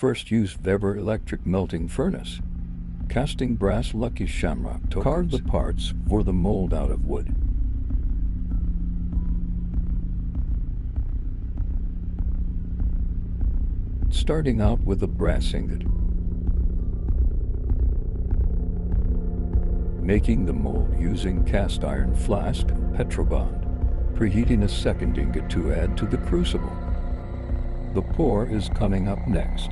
First, use VEVOR electric melting furnace. Casting brass lucky shamrock tokens. Carve the parts for the mold out of wood. Starting out with a brass ingot. Making the mold using cast iron flask and petrobond. Preheating a second ingot to add to the crucible. The pour is coming up next.